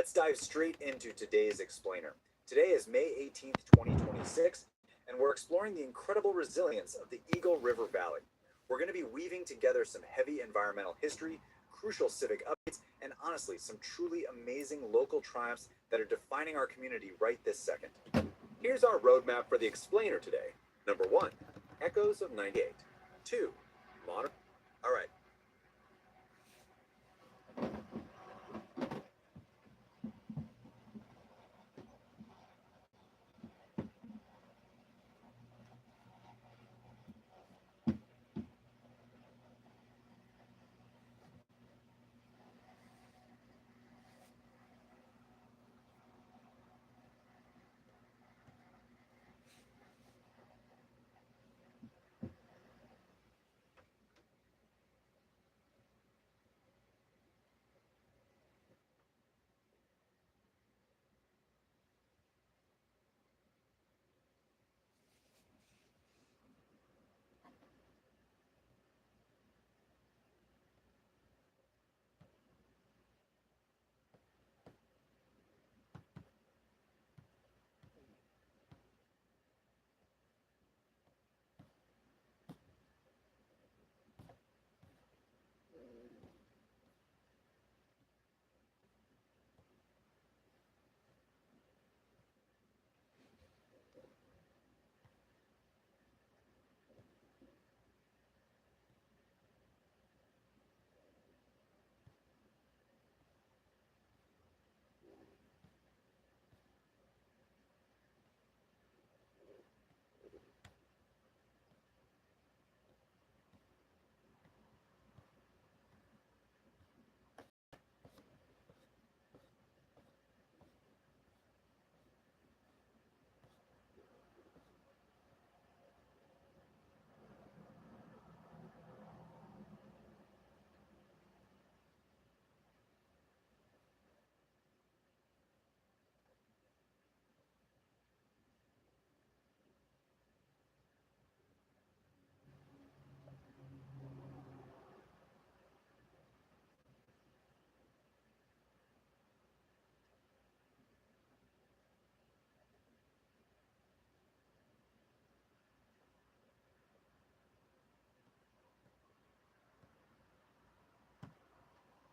Let's dive straight into today's explainer. Today is May 18th, 2026, and we're exploring the incredible resilience of the Eagle River Valley. We're going to be weaving together some heavy environmental history, crucial civic updates, and honestly, some truly amazing local triumphs that are defining our community right this second. Here's our roadmap for the explainer today. Number 1, Echoes of 98. 2, Modern. All right.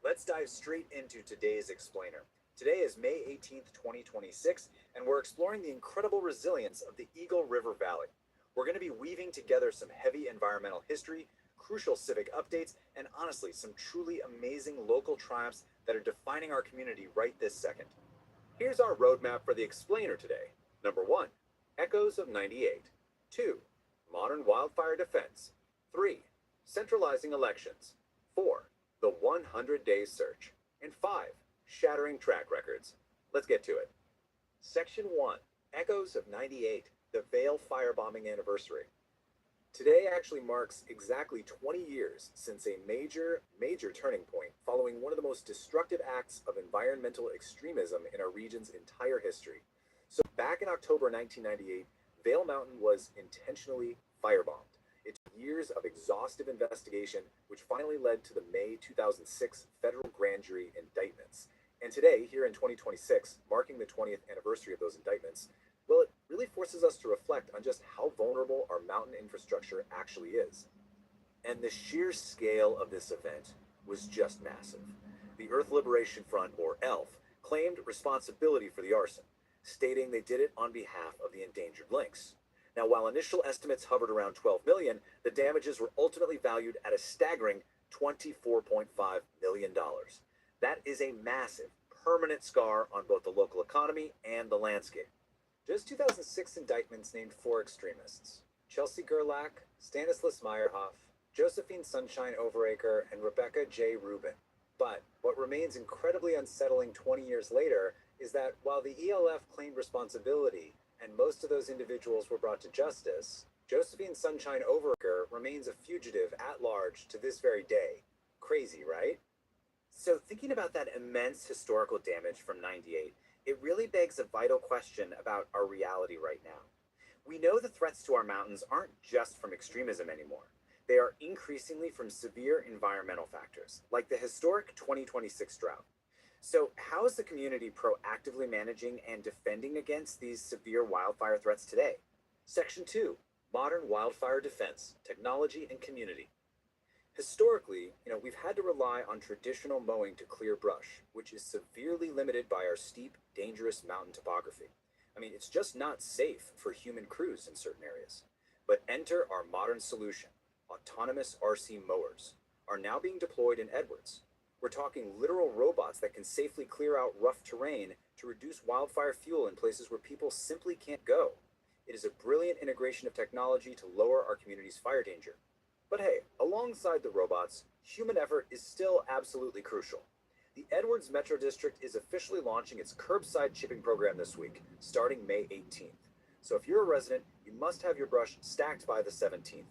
Let's dive straight into today's explainer. Today is May 18th, 2026, and we're exploring the incredible resilience of the Eagle River Valley. We're going to be weaving together some heavy environmental history, crucial civic updates, and honestly, some truly amazing local triumphs that are defining our community right this second. Here's our roadmap for the explainer today. Number 1, Echoes of 98. 2, Modern Wildfire Defense. 3, Centralizing Elections. 4, The 100-Day Search. And 5, Shattering Track Records. Let's get to it. Section 1, Echoes of 98, the Vail firebombing anniversary. Today actually marks exactly 20 years since a major turning point following one of the most destructive acts of environmental extremism in our region's entire history. So back in October 1998, Vail Mountain was intentionally firebombed. It took years of exhaustive investigation, which finally led to the May 2006 federal grand jury indictments. And today, here in 2026, marking the 20th anniversary of those indictments, well, it really forces us to reflect on just how vulnerable our mountain infrastructure actually is. And the sheer scale of this event was just massive. The Earth Liberation Front, or ELF, claimed responsibility for the arson, stating they did it on behalf of the endangered lynx. Now, while initial estimates hovered around 12 million, the damages were ultimately valued at a staggering $24.5 million. That is a massive, permanent scar on both the local economy and the landscape. Just 2006 indictments named 4 extremists: Chelsea Gerlach, Stanislas Meyerhoff, Josephine Sunshine Overacre, and Rebecca J. Rubin. But what remains incredibly unsettling 20 years later is that while the ELF claimed responsibility and most of those individuals were brought to justice, Josephine Sunshine Overacre remains a fugitive at large to this very day. Crazy, right? So thinking about that immense historical damage from 98, it really begs a vital question about our reality right now. We know the threats to our mountains aren't just from extremism anymore. They are increasingly from severe environmental factors, like the historic 2026 drought. So, how is the community proactively managing and defending against these severe wildfire threats today? Section 2, Modern Wildfire Defense, Technology and Community. Historically, we've had to rely on traditional mowing to clear brush, which is severely limited by our steep, dangerous mountain topography. It's just not safe for human crews in certain areas. But enter our modern solution. Autonomous RC mowers are now being deployed in Edwards. We're talking literal robots that can safely clear out rough terrain to reduce wildfire fuel in places where people simply can't go. It is a brilliant integration of technology to lower our community's fire danger. But hey, alongside the robots, human effort is still absolutely crucial. The Edwards Metro District is officially launching its curbside chipping program this week, starting May 18th. So if you're a resident, you must have your brush stacked by the 17th.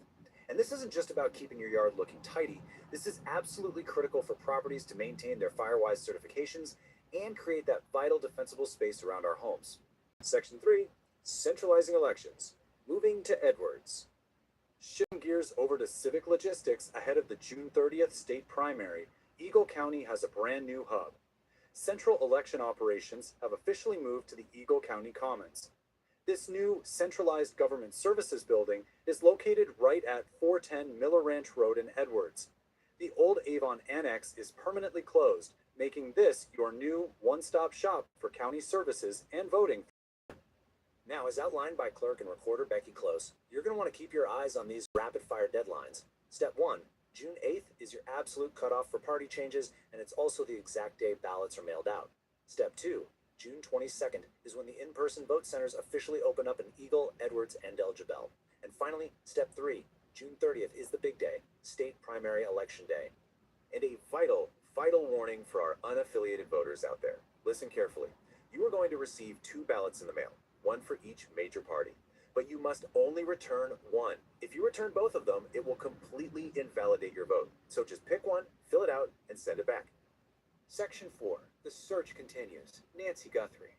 And this isn't just about keeping your yard looking tidy. This is absolutely critical for properties to maintain their FireWise certifications and create that vital defensible space around our homes. Section 3, Centralizing Elections. Moving to Edwards. Shifting gears over to civic logistics ahead of the June 30th state primary, Eagle County has a brand new hub. Central election operations have officially moved to the Eagle County Commons. This new centralized government services building is located right at 410 Miller Ranch Road in Edwards. The old Avon Annex is permanently closed, making this your new one-stop shop for county services and voting. Now, as outlined by Clerk and Recorder Becky Close, you're going to want to keep your eyes on these rapid-fire deadlines. Step 1, June 8th is your absolute cutoff for party changes, and it's also the exact day ballots are mailed out. Step 2, June 22nd is when the in-person vote centers officially open up in Eagle, Edwards, and El Jabal. And finally, Step 3, June 30th is the big day, state primary election day. And a vital warning for our unaffiliated voters out there. Listen carefully. You are going to receive 2 ballots in the mail, one for each major party. But you must only return one. If you return both of them, it will completely invalidate your vote. So just pick one, fill it out, and send it back. Section 4. The search continues. Nancy Guthrie.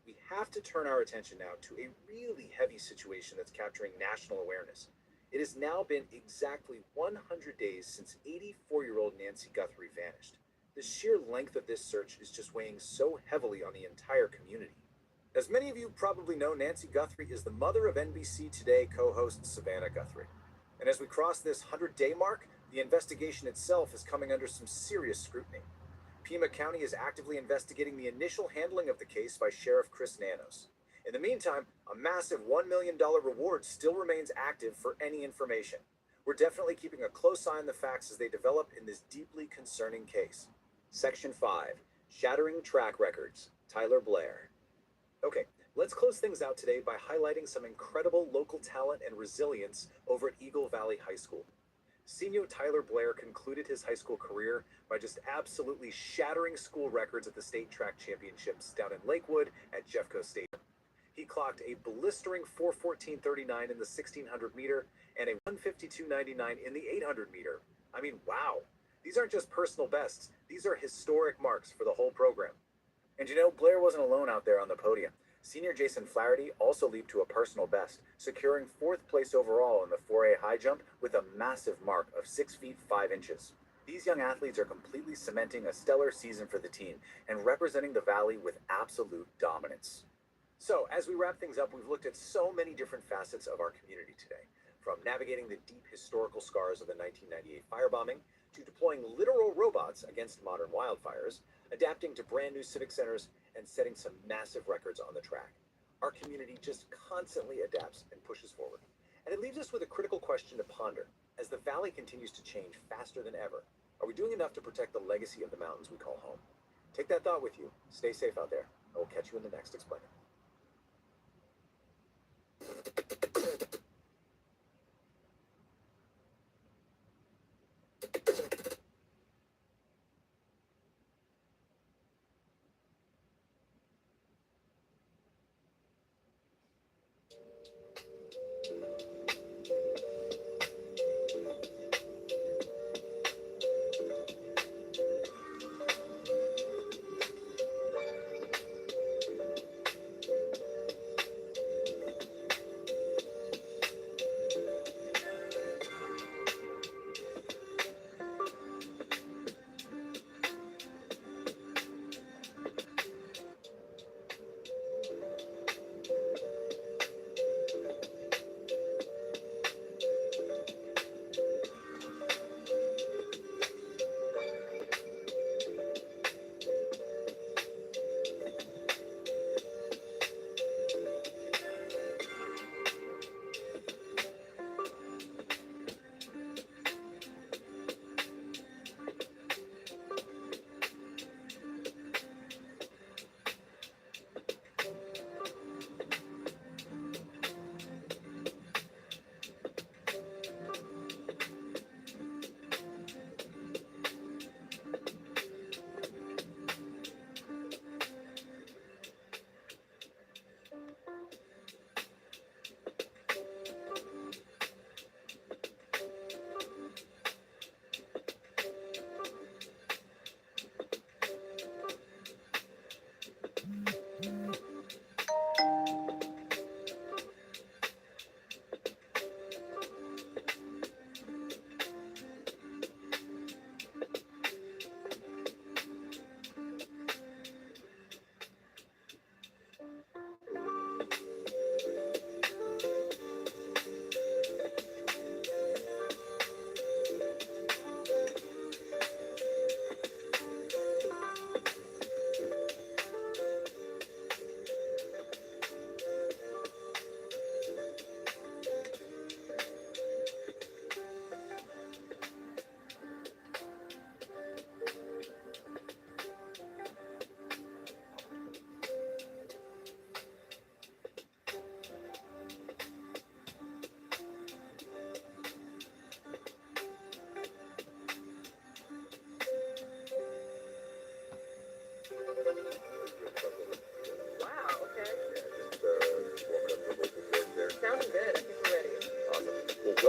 We have to turn our attention now to a really heavy situation that's capturing national awareness. It has now been exactly 100 days since 84-year-old Nancy Guthrie vanished. The sheer length of this search is just weighing so heavily on the entire community. As many of you probably know, Nancy Guthrie is the mother of NBC Today co-host Savannah Guthrie. And as we cross this 100-day mark, the investigation itself is coming under some serious scrutiny. Pima County is actively investigating the initial handling of the case by Sheriff Chris Nanos. In the meantime, a massive $1 million reward still remains active for any information. We're definitely keeping a close eye on the facts as they develop in this deeply concerning case. Section 5. Shattering Track Records. Tyler Blair. Okay, let's close things out today by highlighting some incredible local talent and resilience over at Eagle Valley High School. Senior Tyler Blair concluded his high school career by just absolutely shattering school records at the state track championships down in Lakewood at Jeffco Stadium. He clocked a blistering 4:14.39 in the 1600 meter and a 1:52.99 in the 800 meter. Wow. These aren't just personal bests. These are historic marks for the whole program. And Blair wasn't alone out there on the podium. Senior Jason Flaherty also leaped to a personal best, securing 4th place overall in the 4A high jump with a massive mark of 6 feet 5 inches. These young athletes are completely cementing a stellar season for the team and representing the Valley with absolute dominance. So, as we wrap things up, we've looked at so many different facets of our community today, from navigating the deep historical scars of the 1998 firebombing, to deploying literal robots against modern wildfires, adapting to brand new civic centers, and setting some massive records on the track. Our community just constantly adapts and pushes forward. And it leaves us with a critical question to ponder. As the Valley continues to change faster than ever, are we doing enough to protect the legacy of the mountains we call home? Take that thought with you. Stay safe out there. I will catch you in the next Explainer.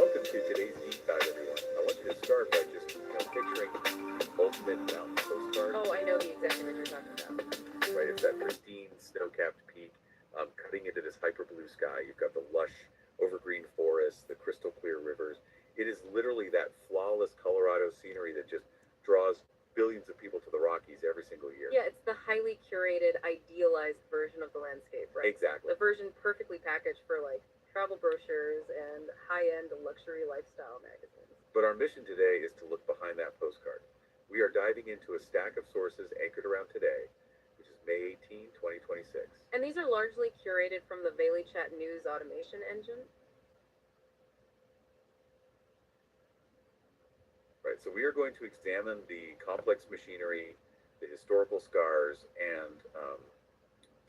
Welcome to today's deep dive, everyone. I want you to start by just, picturing the ultimate mountain postcard. Oh, I know the exact image you're talking about. Right, it's that pristine snow-capped peak, cutting into this hyper blue sky. You've got the lush, overgreen forests, the crystal clear rivers. It is literally that flawless Colorado scenery that just draws billions of people to the Rockies every single year. Yeah, it's the highly curated, idealized version of the landscape, right? Exactly. The version perfectly packaged for like travel brochures and high-end luxury lifestyle magazines. But our mission today is to look behind that postcard. We are diving into a stack of sources anchored around today, which is May 18, 2026. And these are largely curated from the Vailychat news automation engine. Right, so we are going to examine the complex machinery, the historical scars, and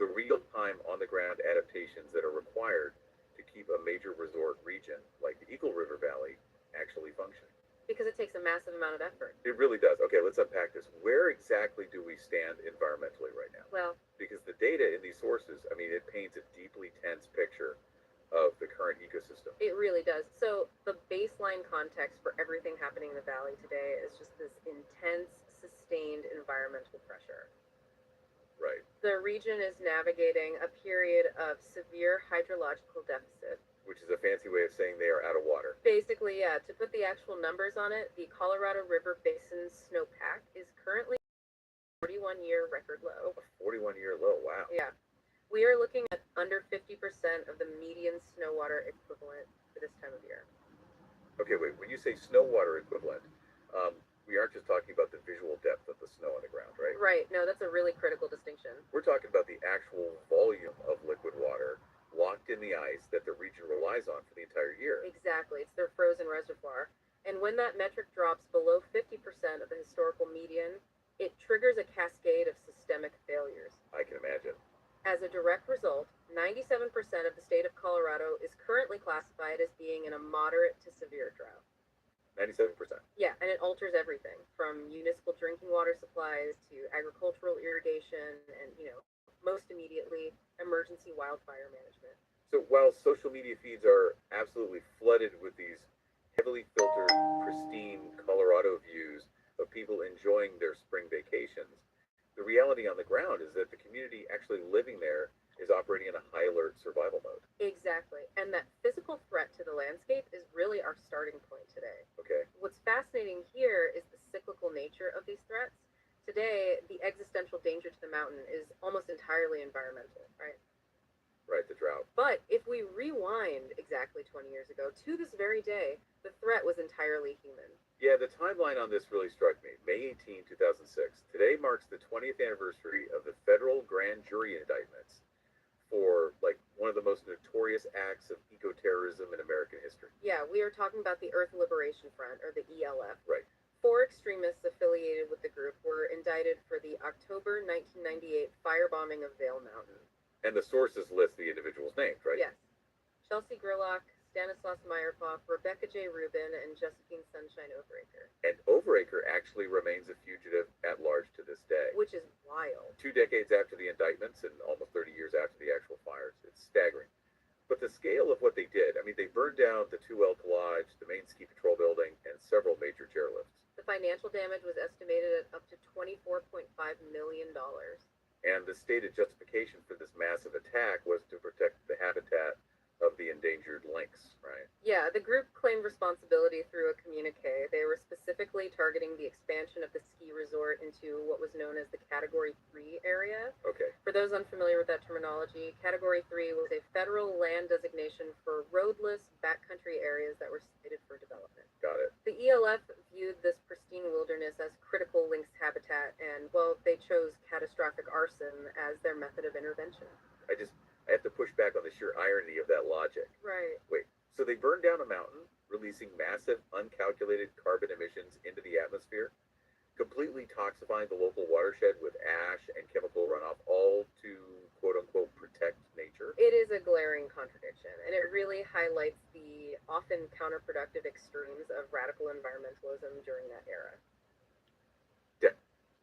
the real-time, on-the-ground adaptations that are required to keep a major resort region like the Eagle River Valley actually functioning. Because it takes a massive amount of effort. It really does. Okay, let's unpack this. Where exactly do we stand environmentally right now? Well, because the data in these sources, I mean, it paints a deeply tense picture of the current ecosystem. it really does. So the baseline context for everything happening in the valley today is just this intense, sustained environmental pressure. Right. The region is navigating a period of severe hydrological deficit. Which is a fancy way of saying they are out of water. Basically, yeah, to put the actual numbers on it, the Colorado River Basin's snowpack is currently 41-year record low. A 41-year low, wow. Yeah. We are looking at under 50% of the median snow water equivalent for this time of year. Okay, wait, when you say snow water equivalent, we aren't just talking about the visual depth of the snow on the ground, right? Right, no, that's a really critical distinction. We're talking about the actual volume of liquid water locked in the ice that the region relies on for the entire year. Exactly, it's their frozen reservoir. And when that metric drops below 50% of the historical median, it triggers a cascade of systemic failures. I can imagine. As a direct result, 97% of the state of Colorado is currently classified as being in a moderate to severe drought. 97%. Yeah, and it alters everything from municipal drinking water supplies to agricultural irrigation and, most immediately, emergency wildfire management. So while social media feeds are absolutely flooded with these heavily filtered, pristine Colorado views of people enjoying their spring vacations, the reality on the ground is that the community actually living there is operating in a high alert survival mode. Exactly. And that physical threat to the landscape is really our starting point today. Okay. What's fascinating here is the cyclical nature of these threats. Today, the existential danger to the mountain is almost entirely environmental, right? Right, the drought. But if we rewind exactly 20 years ago to this very day, the threat was entirely human. Yeah, the timeline on this really struck me. May 18, 2006. Today marks the 20th anniversary of the federal grand jury indictments for, one of the most notorious acts of eco-terrorism in American history. Yeah, we are talking about the Earth Liberation Front, or the ELF. Right. 4 extremists affiliated with the group were indicted for the October 1998 firebombing of Vail Mountain. And the sources list the individuals named, right? Yes. Chelsea Gerlach, Stanislaus Meyerhoff, Rebecca J. Rubin, and Josephine Sunshine Overaker. And Overaker actually remains a fugitive at large to this day. Which is wild. 2 decades after the indictments and almost 30 years after the actual fires. It's staggering. But the scale of what they did, they burned down the 2L Collage, the main ski patrol building, and several major chairlifts. The financial damage was estimated at up to $24.5 million. And the stated justification for this massive attack was to protect the habitat of the endangered lynx, right? Yeah, the group claimed responsibility through a communique. They were specifically targeting the expansion of the ski resort into what was known as the Category 3 area. Okay. For those unfamiliar with that terminology, Category 3 was a federal land designation for roadless, backcountry areas that were slated for development. Got it. The ELF viewed this pristine wilderness as critical lynx habitat, and, well, they chose catastrophic arson as their method of intervention. I have to push back on the sheer irony of that logic. Right. Wait, so they burned down a mountain, releasing massive, uncalculated carbon emissions into the atmosphere, completely toxifying the local watershed with ash and chemical runoff, all to, quote-unquote, protect nature? It is a glaring contradiction, and it really highlights the often counterproductive extremes of radical environmentalism during that era.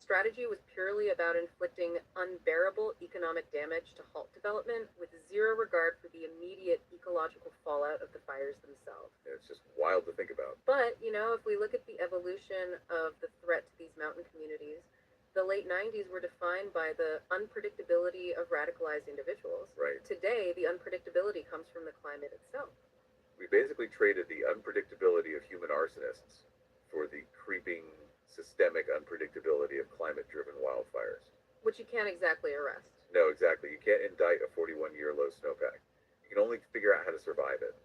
strategy was purely about inflicting unbearable economic damage to halt development with zero regard for the immediate ecological fallout of the fires themselves. It's just wild to think about. But, if we look at the evolution of the threat to these mountain communities, the late 90s were defined by the unpredictability of radicalized individuals. Right. Today, the unpredictability comes from the climate itself. We basically traded the unpredictability of human arsonists for the creeping systemic unpredictability of climate-driven wildfires. Which you can't exactly arrest. No, exactly. You can't indict a 41-year low snowpack. You can only figure out how to survive it.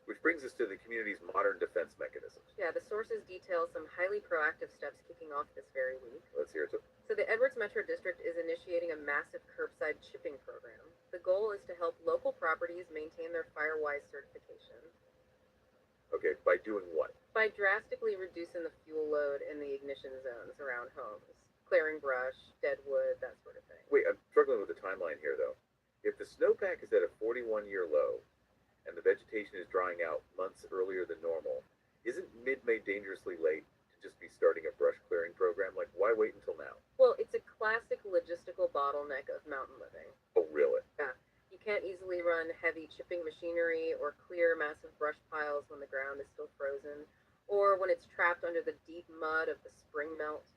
Which brings us to the community's modern defense mechanisms. Yeah, the sources detail some highly proactive steps kicking off this very week. Let's hear it. So the Edwards Metro District is initiating a massive curbside chipping program. The goal is to help local properties maintain their FireWise certification. Okay, by doing what? By drastically reducing the fuel load in the ignition zones around homes. Clearing brush, dead wood, that sort of thing. Wait, I'm struggling with the timeline here, though. If the snowpack is at a 41-year low, and the vegetation is drying out months earlier than normal, isn't mid-May dangerously late to just be starting a brush clearing program? Like, why wait until now? Well, it's a classic logistical bottleneck of mountain living. Oh, really? Yeah. You can't easily run heavy chipping machinery or clear massive brush piles when the ground is still frozen, or when it's trapped under the deep mud of the spring melt.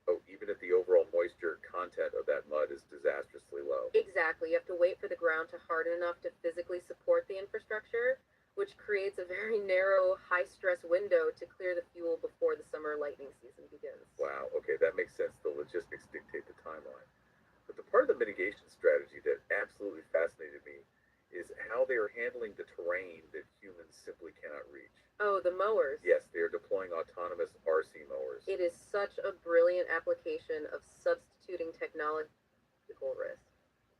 Oh, even if the overall moisture content of that mud is disastrously low. Exactly. You have to wait for the ground to harden enough to physically support the infrastructure, which creates a very narrow, high-stress window to clear the fuel before the summer lightning season begins. Wow, okay, that makes sense. The logistics dictate the timeline. But the part of the mitigation strategy that absolutely fascinated me is how they are handling the terrain that humans simply cannot reach. Oh, the mowers. Yes, they are deploying autonomous RC mowers. It is such a brilliant application of substituting technological risk.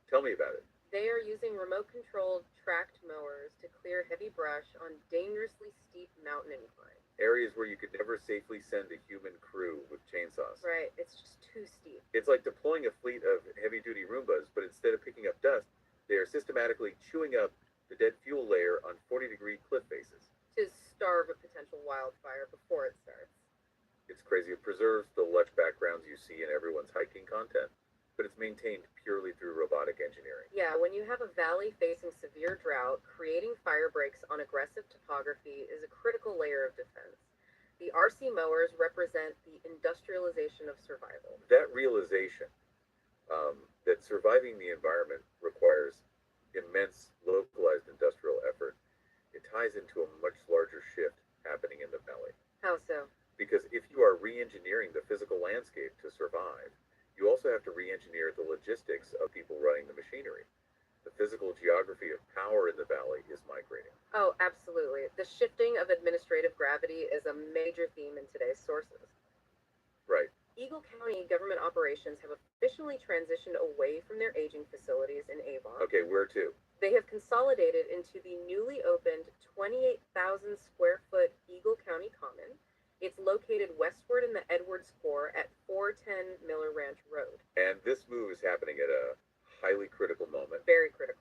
Tell me about it. They are using remote-controlled tracked mowers to clear heavy brush on dangerously steep mountain inclines. Areas where you could never safely send a human crew with chainsaws. Right, it's just too steep. It's like deploying a fleet of heavy-duty Roombas, but instead of picking up dust, they are systematically chewing up the dead fuel layer on 40-degree cliff faces. To starve a potential wildfire before it starts. It's crazy. It preserves the lush backgrounds you see in everyone's hiking content, but it's maintained purely through robotic engineering. Yeah, when you have a valley facing severe drought, creating fire breaks on aggressive topography is a critical layer of defense. The RC mowers represent the industrialization of survival. That realization that surviving the environment requires immense localized industrial effort, it ties into a much larger shift happening in the valley. How so? Because if you are re-engineering the physical landscape to survive, you also have to re-engineer the logistics of people running the machinery. The physical geography of power in the valley is migrating. Oh, absolutely. The shifting of administrative gravity is a major theme in today's sources. Right. Eagle County government operations have officially transitioned away from their aging facilities in Avon. Okay, where to? They have consolidated into the newly opened 28,000 square foot Eagle County Common. It's located westward in the Edwards Core at 410 Miller Ranch Road. And this move is happening at a highly critical moment. Very critical.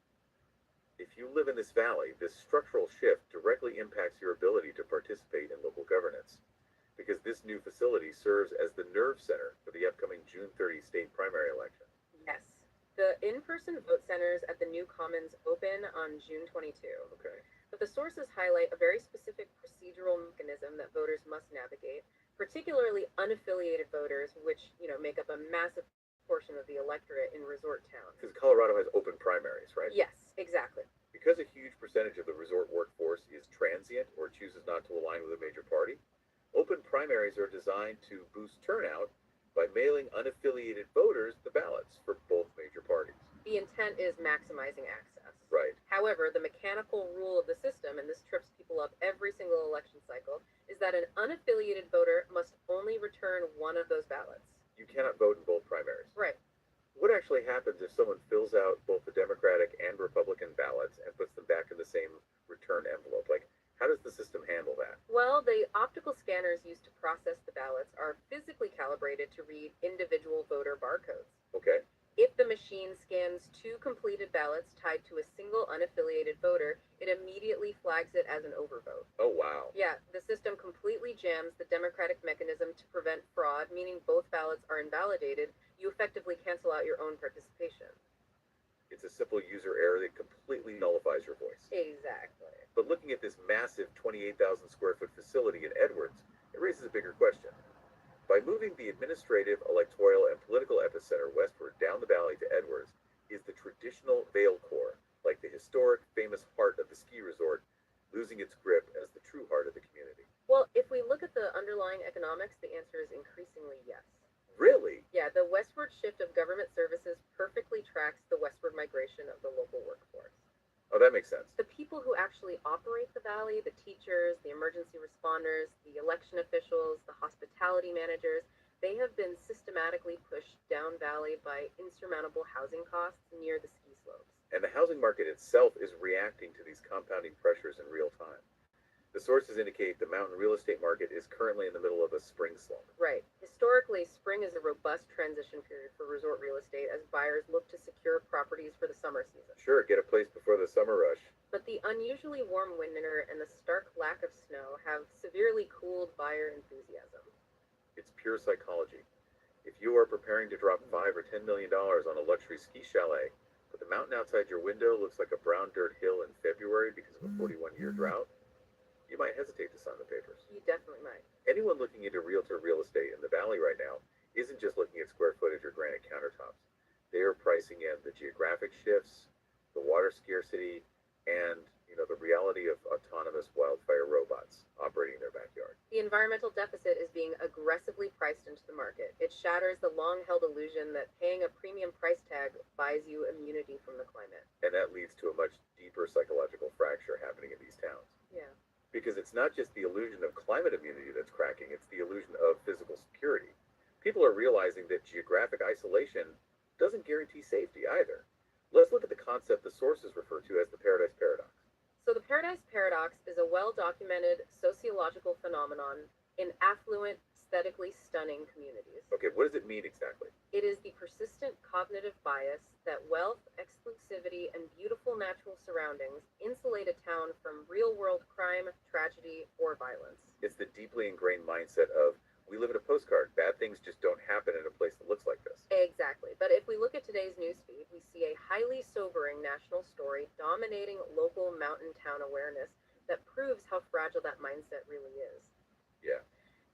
If you live in this valley, this structural shift directly impacts your ability to participate in local governance, because this new facility serves as the nerve center for the upcoming June 30 state primary election. Yes. The in-person vote centers at the new Commons open on June 22. Okay. But the sources highlight a very specific procedural mechanism that voters must navigate, particularly unaffiliated voters, which, make up a massive portion of the electorate in resort towns. Because Colorado has open primaries, right? Yes, exactly. Because a huge percentage of the resort workforce is transient or chooses not to align with a major party, open primaries are designed to boost turnout by mailing unaffiliated voters the ballots for both major parties. The intent is maximizing access. Right. However, the mechanical rule of the system, and this trips people up every single election cycle, is that an unaffiliated voter must only return one of those ballots. You cannot vote in both primaries. Right. What actually happens if someone fills out both the Democratic and Republican ballots and puts them back in the same return envelope? Like, how does the system handle that? Well, the optical scanners used to process the ballots are physically calibrated to read individual voter barcodes. Okay. If the machine scans two completed ballots tied to a single unaffiliated voter, it immediately flags it as an overvote. Oh, wow. Yeah, the system completely jams the democratic mechanism to prevent fraud, meaning both ballots are invalidated. You effectively cancel out your own participation. It's a simple user error that completely nullifies your voice. Exactly. But looking at this massive 28,000 square foot facility in Edwards, it raises a bigger question. By moving the administrative, electoral, and political epicenter westward down the valley to Edwards, is the traditional Vail core, like the historic, famous heart of the ski resort, losing its grip as the true heart of the community? Well, if we look at the underlying economics, the answer is increasingly yes. Really? Yeah, the westward shift of government services perfectly tracks the westward migration of the local workforce. Oh, that makes sense. The people who actually operate the valley, the teachers, the emergency responders, the election officials, the hospitality managers, they have been systematically pushed down valley by insurmountable housing costs near the ski slopes. And the housing market itself is reacting to these compounding pressures in real time. The sources indicate the mountain real estate market is currently in the middle of a spring slump. Right. Historically, spring is a robust transition period for resort real estate as buyers look to secure properties for the summer season. Sure, get a place before the summer rush. But the unusually warm winter and the stark lack of snow have severely cooled buyer enthusiasm. It's pure psychology. If you are preparing to drop $5 or $10 million on a luxury ski chalet, but the mountain outside your window looks like a brown dirt hill in February because of a 41-year drought, you might hesitate to sign the papers. You definitely might. Anyone looking into realtor real estate in the valley right now isn't just looking at square footage or granite countertops. They are pricing in the geographic shifts, the water scarcity, and the reality of autonomous wildfire robots operating in their backyard. The environmental deficit is being aggressively priced into the market. It shatters the long-held illusion that paying a premium price tag buys you immunity from the climate. And that leads to a much deeper psychological fracture happening in these towns. Yeah. Because it's not just the illusion of climate immunity that's cracking, it's the illusion of physical security. People are realizing that geographic isolation doesn't guarantee safety either. Let's look at the concept the sources refer to as the Paradise Paradox. So the Paradise Paradox is a well-documented sociological phenomenon in affluent, aesthetically stunning communities. Okay, what does it mean exactly? It is the persistent cognitive bias that wealth, exclusivity, and beautiful natural surroundings insulate a town from real-world crime, tragedy, or violence. It's the deeply ingrained mindset of, we live in a postcard, bad things just don't happen in a place that looks like this. Exactly. But if we look at today's newsfeed, we see a highly sobering national story dominating local mountain town awareness that proves how fragile that mindset really is. Yeah.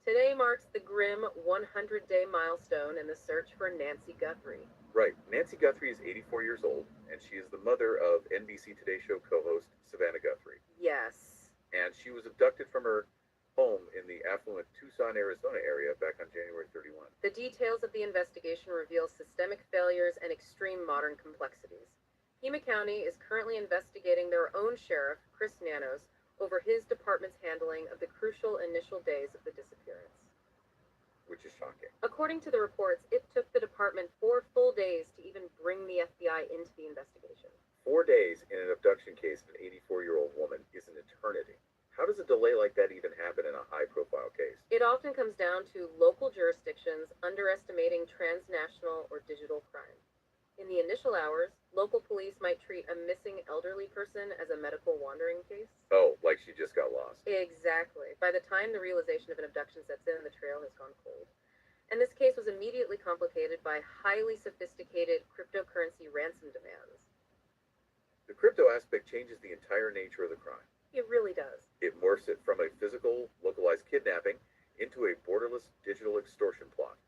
Today marks the grim 100-day milestone in the search for Nancy Guthrie. Right. Nancy Guthrie is 84 years old, and she is the mother of NBC Today Show co-host Savannah Guthrie. Yes. And she was abducted from her home in the affluent Tucson, Arizona area back on January 31. The details of the investigation reveal systemic failures and extreme modern complexities. Pima County is currently investigating their own sheriff, Chris Nanos, over his department's handling of the crucial initial days of the disappearance. Which is shocking. According to the reports, it took the department 4 full days to even bring the FBI into the investigation. 4 days in an abduction case of an 84-year-old woman is an eternity. How does a delay like that even happen in a high-profile case? It often comes down to local jurisdictions underestimating transnational or digital crime. In the initial hours, local police might treat a missing elderly person as a medical wandering case. Oh, like she just got lost. Exactly. By the time the realization of an abduction sets in, the trail has gone cold. And this case was immediately complicated by highly sophisticated cryptocurrency ransom demands. The crypto aspect changes the entire nature of the crime. It really does. It morphs it from a physical, localized kidnapping into a borderless digital extortion plot.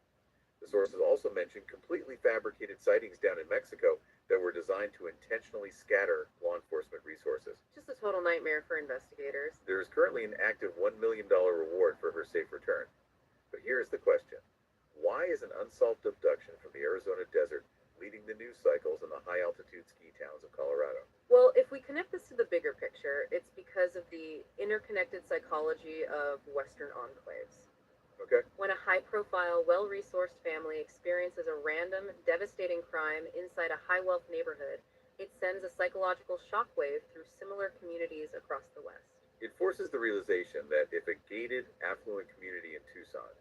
The sources also mentioned completely fabricated sightings down in Mexico that were designed to intentionally scatter law enforcement resources. Just a total nightmare for investigators. There is currently an active $1 million reward for her safe return. But here is the question. Why is an unsolved abduction from the Arizona desert leading the news cycles in the high-altitude ski towns of Colorado? Well, if we connect this to the bigger picture, it's because of the interconnected psychology of Western enclaves. Okay. When a high-profile, well-resourced family experiences a random, devastating crime inside a high-wealth neighborhood, it sends a psychological shockwave through similar communities across the West. It forces the realization that if a gated, affluent community in Tucson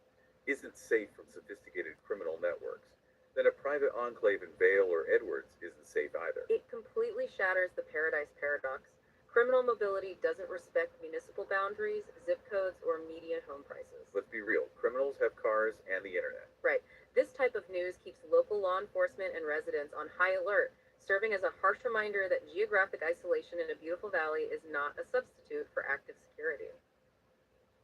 isn't safe from sophisticated criminal networks, then a private enclave in Vail or Edwards isn't safe either. It completely shatters the paradise paradox. Criminal mobility doesn't respect municipal boundaries, zip codes, or median home prices. Let's be real, criminals have cars and the internet. Right. This type of news keeps local law enforcement and residents on high alert, serving as a harsh reminder that geographic isolation in a beautiful valley is not a substitute for active security.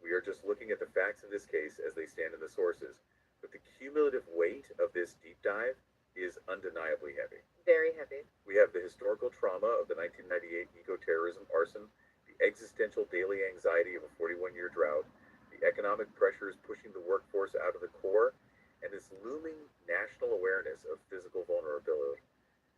We are just looking at the facts in this case as they stand in the sources, but the cumulative weight of this deep dive is undeniably heavy. Very heavy. We have the historical trauma of the 1998 eco-terrorism arson, the existential daily anxiety of a 41-year drought, the economic pressures pushing the workforce out of the core, and this looming national awareness of physical vulnerability.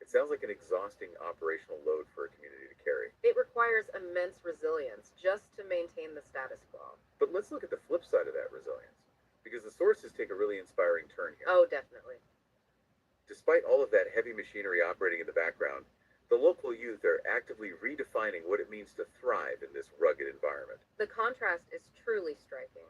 It sounds like an exhausting operational load for a community to carry. It requires immense resilience just to maintain the status quo. But let's look at the flip side of that resilience, because the sources take a really inspiring turn here. Oh, definitely. Despite all of that heavy machinery operating in the background, the local youth are actively redefining what it means to thrive in this rugged environment. The contrast is truly striking.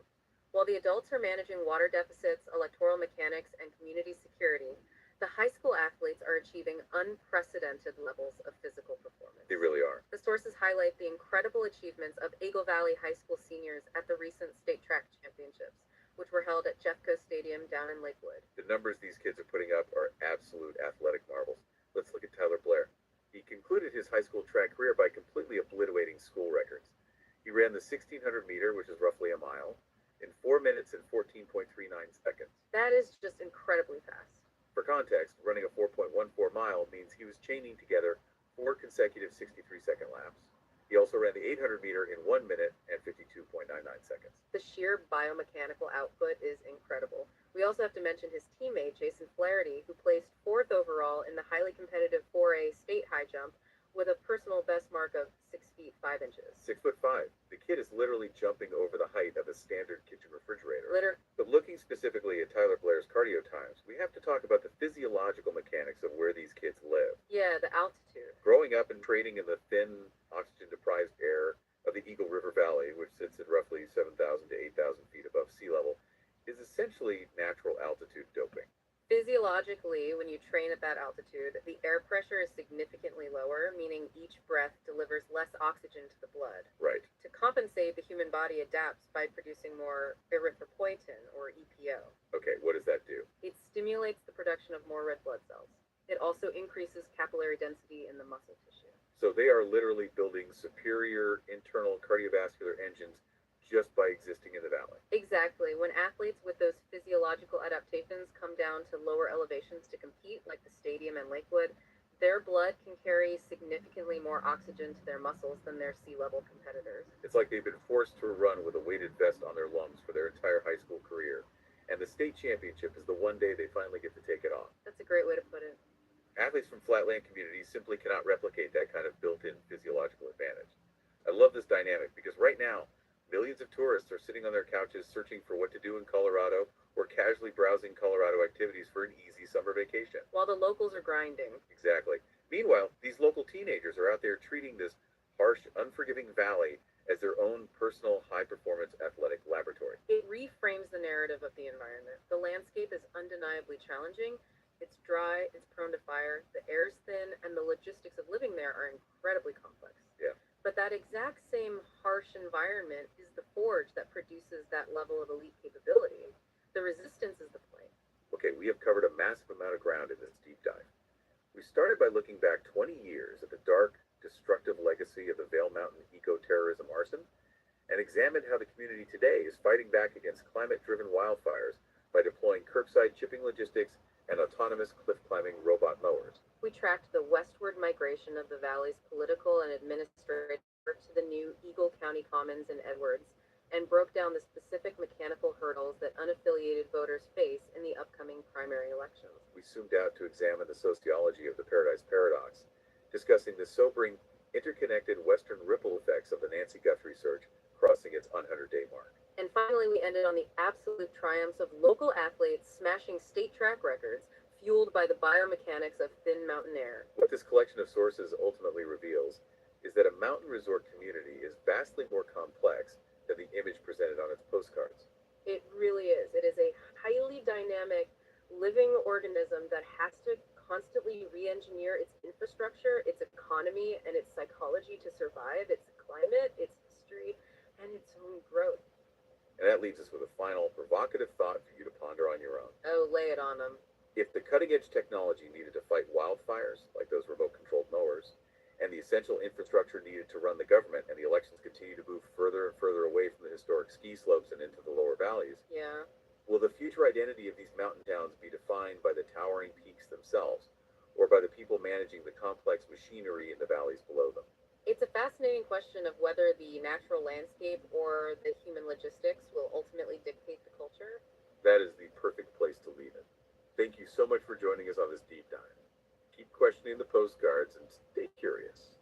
While the adults are managing water deficits, electoral mechanics, and community security, the high school athletes are achieving unprecedented levels of physical performance. They really are. The sources highlight the incredible achievements of Eagle Valley High School seniors at the recent state track championships, which were held at Jeffco Stadium down in Lakewood. The numbers these kids are putting up are absolute athletic marvels. Let's look at Tyler Blair. He concluded his high school track career by completely obliterating school records. He ran the 1600 meter, which is roughly a mile, in 4 minutes and 14.39 seconds. That is just incredibly fast. For context, running a 4.14 mile means he was chaining together 4 consecutive 63-second laps. He also ran the 800 meter in 1 minute and 52.99 seconds. The sheer biomechanical output is incredible. We also have to mention his teammate, Jason Flaherty, who placed 4th overall in the highly competitive 4A state high jump with a personal best mark of 6 feet 5 inches. 6'5". The kid is literally jumping over the height of a standard kitchen refrigerator. Literally. But looking specifically at Tyler Blair's cardio times, we have to talk about the physiological mechanics of where these kids live. Yeah, the altitude. Growing up and trading in the thin, oxygen-deprived air of the Eagle River Valley, which sits at roughly 7,000 to 8,000 feet above sea level, is essentially natural altitude doping. Physiologically, when you train at that altitude, the air pressure is significantly lower, meaning each breath delivers less oxygen to the blood. Right. To compensate, the human body adapts by producing more erythropoietin, or EPO. Okay, what does that do? It stimulates the production of more red blood cells. It also increases capillary density in the muscle tissue. So they are literally building superior internal cardiovascular engines just by existing in the valley. Exactly. When athletes with those physiological adaptations come down to lower elevations to compete, like the stadium and Lakewood, their blood can carry significantly more oxygen to their muscles than their sea-level competitors. It's like they've been forced to run with a weighted vest on their lungs for their entire high school career. And the state championship is the one day they finally get to take it off. That's a great way to put it. Athletes from flatland communities simply cannot replicate that kind of built-in physiological advantage. I love this dynamic because right now, millions of tourists are sitting on their couches searching for what to do in Colorado or casually browsing Colorado activities for an easy summer vacation. While the locals are grinding. Exactly. Meanwhile, these local teenagers are out there treating this harsh, unforgiving valley as their own personal high-performance athletic laboratory. It reframes the narrative of the environment. The landscape is undeniably challenging. It's dry, it's prone to fire, the air is thin, and the logistics of living there are incredibly complex. Yeah. But that exact same harsh environment is the forge that produces that level of elite capability. The resistance is the point. Okay, we have covered a massive amount of ground in this deep dive. We started by looking back 20 years at the dark, destructive legacy of the Vail Mountain eco-terrorism arson, and examined how the community today is fighting back against climate-driven wildfires by deploying curbside chipping logistics and autonomous cliff-climbing robot mowers. We tracked the westward migration of the valley's political and administrative to the new Eagle County Commons in Edwards, and broke down the specific mechanical hurdles that unaffiliated voters face in the upcoming primary elections. We zoomed out to examine the sociology of the Paradise Paradox, discussing the sobering, interconnected Western ripple effects of the Nancy Guthrie surge crossing its 100-day mark. And finally, we ended on the absolute triumphs of local athletes smashing state track records, fueled by the biomechanics of thin mountain air. What this collection of sources ultimately reveals is that a mountain resort community is vastly more complex than the image presented on its postcards. It really is. It is a highly dynamic, living organism that has to constantly re-engineer its infrastructure, its economy, and its psychology to survive, its climate, its history, and its own growth. And that leaves us with a final provocative thought for you to ponder on your own. Oh, lay it on them. If the cutting edge technology needed to fight wildfires, like those remote controlled mowers, and the essential infrastructure needed to run the government, and the elections continue to move further and further away from the historic ski slopes and into the lower valleys, Yeah. will the future identity of these mountain towns be defined by the towering peaks themselves, or by the people managing the complex machinery in the valleys below them? It's a fascinating question of whether the natural landscape or the human logistics will ultimately dictate the culture. That is the perfect place to leave it. Thank you so much for joining us on this deep dive. Keep questioning the postcards and stay curious.